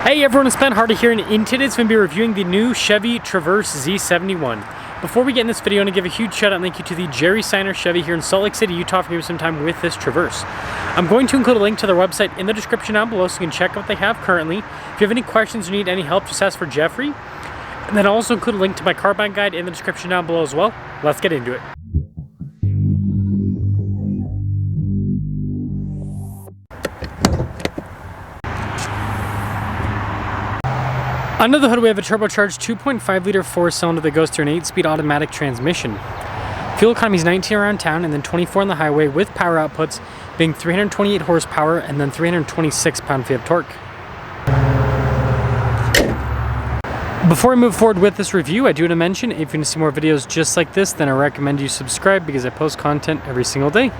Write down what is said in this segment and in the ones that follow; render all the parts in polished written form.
Hey everyone, it's Ben Hardy here, and in today's going to be reviewing the new Chevy Traverse Z71. Before we get in this video, I want to give a huge shout out and thank you to the Jerry Signer Chevy here in Salt Lake City, Utah for giving me some time with this Traverse. I'm going to include a link to their website in the description down below so you can check out what they have currently. If you have any questions or need any help, just ask for Jeffrey. And then I'll also include a link to my car buying guide in the description down below as well. Let's get into it. Under the hood, we have a turbocharged 2.5 liter 4-cylinder that goes through an 8-speed automatic transmission. Fuel economy is 19 around town and then 24 on the highway, with power outputs being 328 horsepower and then 326 pound-feet of torque. Before we move forward with this review, I do want to mention, if you want to see more videos just like this, then I recommend you subscribe because I post content every single day.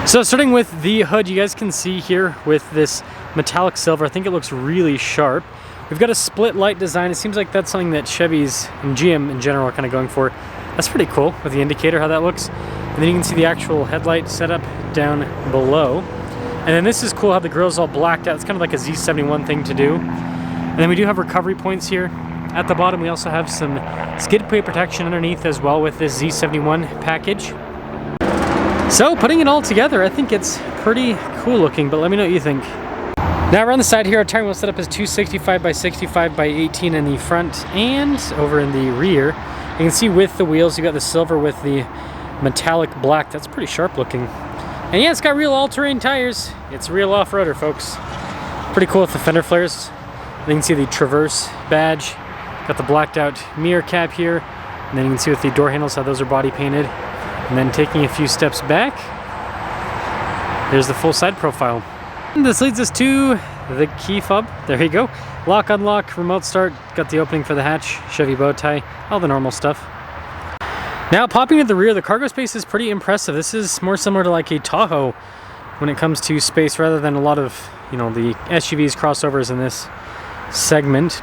So starting with the hood, you guys can see here with this metallic silver, I think it looks really sharp. We've got a split light design. It seems like that's something that Chevys and GM in general are kind of going for. That's pretty cool with the indicator, how that looks. And then you can see the actual headlight setup down below. And then this is cool how the grille's all blacked out. It's kind of like a Z71 thing to do. And then we do have recovery points here. At the bottom, we also have some skid plate protection underneath as well with this Z71 package. So putting it all together, I think it's pretty cool looking, but let me know what you think. Now around the side here, our tire wheel setup is 265 by 65 by 18 in the front and over in the rear. You can see with the wheels, you got the silver with the metallic black. That's pretty sharp looking. And yeah, it's got real all-terrain tires. It's a real off-roader, folks. Pretty cool with the fender flares. And you can see the Traverse badge. Got the blacked out mirror cap here. And then you can see with the door handles how those are body painted. And then taking a few steps back, there's the full side profile. This leads us to the key fob. There you go. Lock, unlock, remote start. Got the opening for the hatch, Chevy bow tie, all the normal stuff. Now popping at the rear, the cargo space is pretty impressive. This is more similar to like a Tahoe when it comes to space rather than a lot of, you know, the SUVs, crossovers in this segment.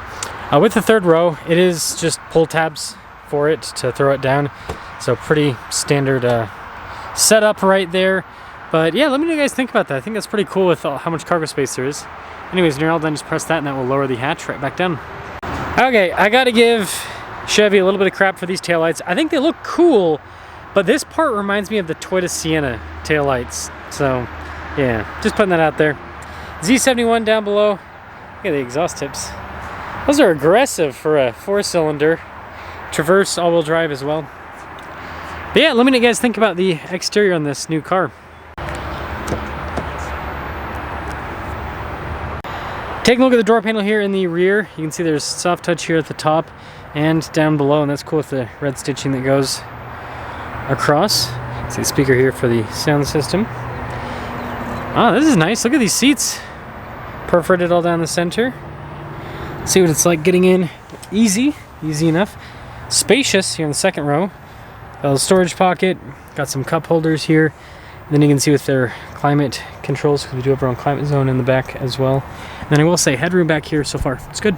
With the third row, it is just pull tabs for it to throw it down. So pretty standard setup right there. But yeah, let me know what you guys think about that. I think that's pretty cool with how much cargo space there is. Anyways, when you're all done, just press that and that will lower the hatch right back down. Okay, I gotta give Chevy a little bit of crap for these taillights. I think they look cool, but this part reminds me of the Toyota Sienna taillights. So yeah, just putting that out there. Z71 down below. Look at the exhaust tips. Those are aggressive for a 4-cylinder. Traverse all-wheel drive as well. But yeah, let me know what you guys think about the exterior on this new car. Taking a look at the door panel here in the rear, you can see there's soft touch here at the top and down below, and that's cool with the red stitching that goes across. See the speaker here for the sound system. Ah, this is nice. Look at these seats. Perforated all down the center. See what it's like getting in. Easy enough. Spacious here in the second row. Got a little storage pocket. Got some cup holders here. And then you can see with their climate controls, because we do have our own climate zone in the back as well. And then I will say headroom back here so far. It's good.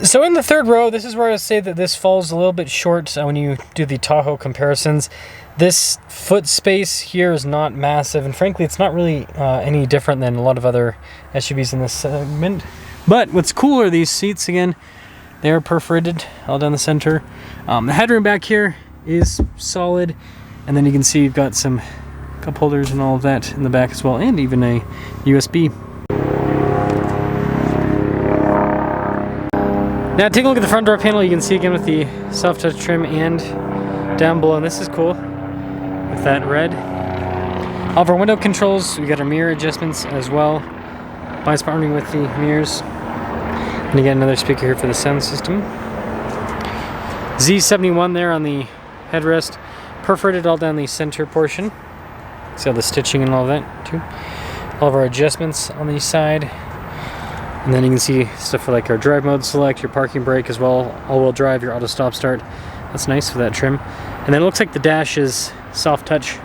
So in the third row, this is where I would say that this falls a little bit short when you do the Tahoe comparisons. This foot space here is not massive, and frankly, it's not really any different than a lot of other SUVs in this segment. But what's cool are these seats again. They are perforated all down the center. The headroom back here is solid, and then you can see you've got some cup holders and all of that in the back as well, and even a USB. Now take a look at the front door panel. You can see again with the soft touch trim and down below, and this is cool with that red. All of our window controls, we got our mirror adjustments as well. Bias mounting with the mirrors. And again, another speaker here for the sound system. Z71 there on the headrest, perforated all down the center portion. See all the stitching and all of that too. All of our adjustments on the side. And then you can see stuff for like our drive mode select, your parking brake as well, all-wheel drive, your auto stop start. That's nice with that trim. And then it looks like the dash is soft touch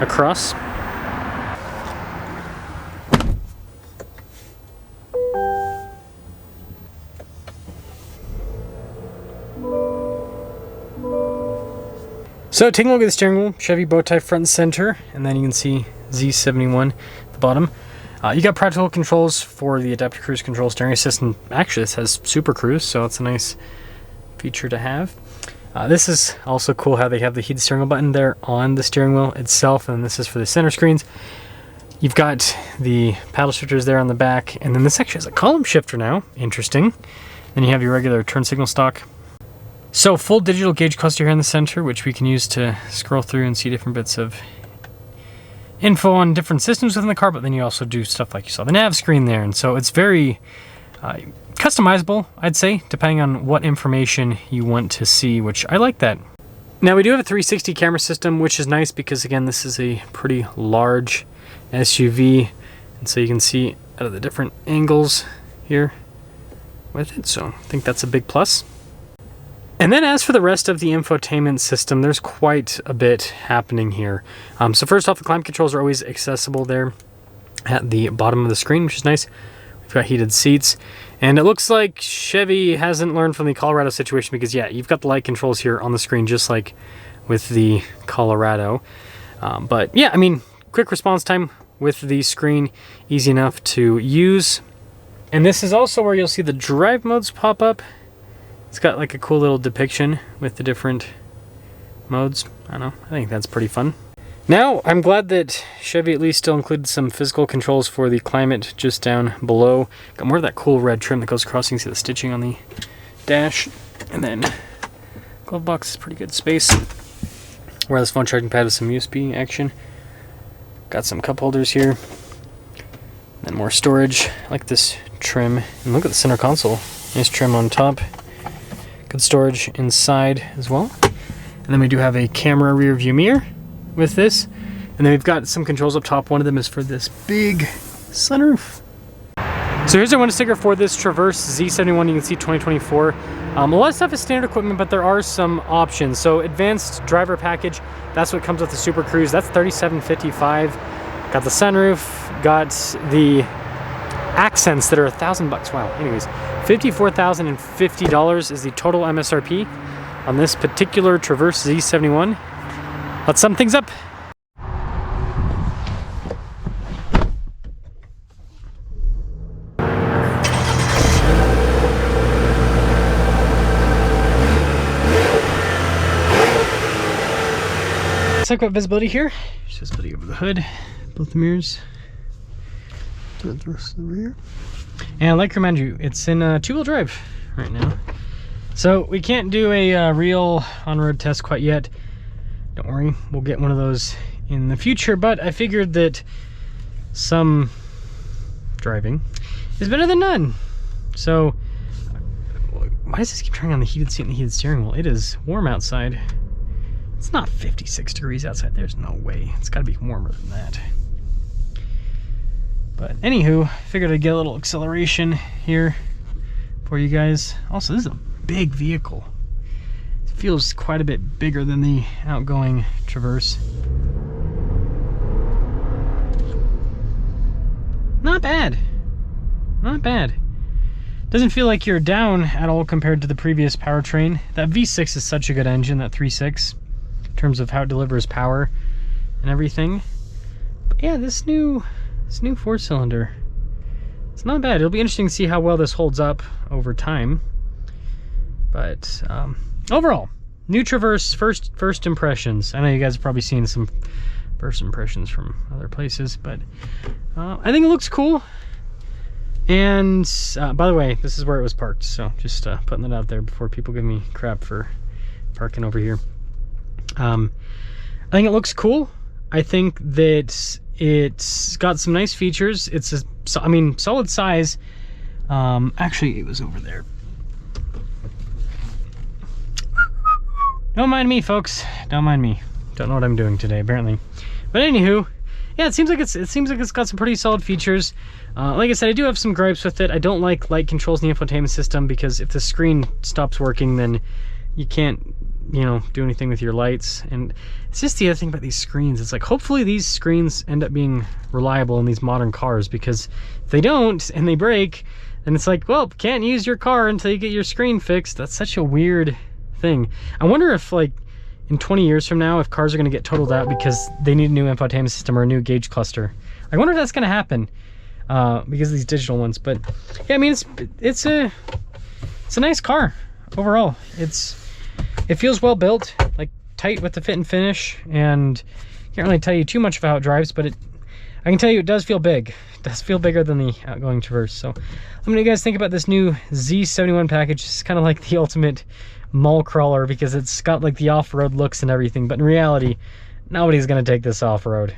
across. So taking a look at the steering wheel, Chevy bow tie front and center, and then you can see Z71 at the bottom. You got practical controls for the adaptive cruise control steering assist, and actually this has super cruise, so it's a nice feature to have. This is also cool how they have the heated steering wheel button there on the steering wheel itself, and this is for the center screens. You've got the paddle shifters there on the back, and then this actually has a column shifter now. Interesting. Then you have your regular turn signal stock. So full digital gauge cluster here in the center, which we can use to scroll through and see different bits of info on different systems within the car, but then you also do stuff like you saw the nav screen there, and so it's very customizable, I'd say, depending on what information you want to see, which I like that. Now we do have a 360 camera system, which is nice because again, this is a pretty large SUV, and so you can see out of the different angles here with it, so I think that's a big plus. And then as for the rest of the infotainment system, there's quite a bit happening here. So first off, the climate controls are always accessible there at the bottom of the screen, which is nice. We've got heated seats, and it looks like Chevy hasn't learned from the Colorado situation because yeah, you've got the light controls here on the screen just like with the Colorado. But yeah, I mean, quick response time with the screen, easy enough to use. And this is also where you'll see the drive modes pop up. It's got like a cool little depiction with the different modes. I don't know, I think that's pretty fun. Now, I'm glad that Chevy at least still included some physical controls for the climate just down below. Got more of that cool red trim that goes across. You can see the stitching on the dash. And then glove box is pretty good space. Wireless phone charging pad with some USB action. Got some cup holders here. Then more storage. I like this trim. And look at the center console. Nice trim on top. Good storage inside as well. And then we do have a camera rear view mirror with this. And then we've got some controls up top. One of them is for this big sunroof. So here's our window sticker for this Traverse Z71. You can see 2024. A lot of stuff is standard equipment, but there are some options. So advanced driver package, that's what comes with the Super Cruise. That's $37.55. Got the sunroof, got the accents that are $1,000. Wow. Anyways, $54,050 is the total MSRP on this particular Traverse Z71. Let's sum things up. Let's talk about visibility here. There's visibility over the hood, both the mirrors. The rest of the rear. And I'd like to remind you, it's in two-wheel drive right now. So we can't do a real on-road test quite yet. Don't worry, we'll get one of those in the future, but I figured that some driving is better than none. So, why does this keep turning on the heated seat and the heated steering wheel? It is warm outside. It's not 56 degrees outside, there's no way. It's gotta be warmer than that. But anywho, figured I'd get a little acceleration here for you guys. Also, this is a big vehicle. It feels quite a bit bigger than the outgoing Traverse. Not bad. Not bad. Doesn't feel like you're down at all compared to the previous powertrain. That V6 is such a good engine, that 3.6, in terms of how it delivers power and everything. But yeah, this new 4-cylinder, it's not bad. It'll be interesting to see how well this holds up over time. But overall, new Traverse, first impressions. I know you guys have probably seen some first impressions from other places, but I think it looks cool. And by the way, this is where it was parked, so just putting that out there before people give me crap for parking over here. I think it looks cool. I think that it's got some nice features. It's a, I mean, solid size. Actually, it was over there. Don't mind me, folks. Don't mind me. Don't know what I'm doing today, apparently. But anywho, yeah, it seems like it's got some pretty solid features. Like I said, I do have some gripes with it. I don't like light controls in the infotainment system because if the screen stops working, then you can't, you know, do anything with your lights. And it's just the other thing about these screens. It's like, hopefully these screens end up being reliable in these modern cars, because if they don't and they break, then it's like, well, can't use your car until you get your screen fixed. That's such a weird thing. I wonder if, like, in 20 years from now, if cars are going to get totaled out because they need a new infotainment system or a new gauge cluster. I wonder if that's going to happen. because of these digital ones. But yeah, I mean, it's a nice car overall. It feels well built, like tight with the fit and finish, and can't really tell you too much of how it drives, but I can tell you it does feel big. It does feel bigger than the outgoing Traverse. So let me know what you guys think about this new Z71 package. It's kind of like the ultimate mall crawler because it's got like the off-road looks and everything, but in reality, nobody's gonna take this off-road.